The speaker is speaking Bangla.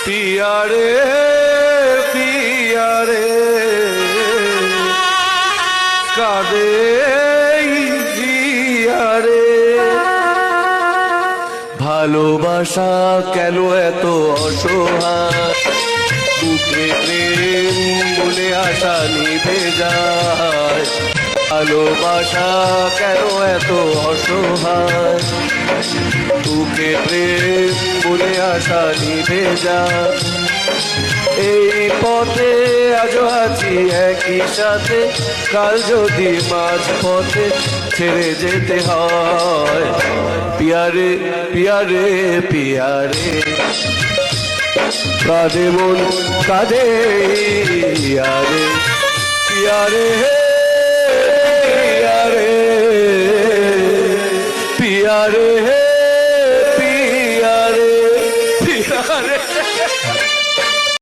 पिया रे पिया रे कादे जिया रे ভালোবাসা কেন এত অসহায় বুকে প্রেম বলে আশা নিভে যায় ভালোবাসা কেন এত অসহায় বুকে প্রেম বলে আশা নিভে যায় এই পথে আজও আছি একই সাথে কাল যদি মাঝ পথে ছেড়ে যেতে হয় পিয়ারে পিয়ারে পিয়ারে কাঁদে মন কাঁদে পিয়ারে পিয়ারে পিয়ারে পিয়ারে পিয়ারে পিয়ারে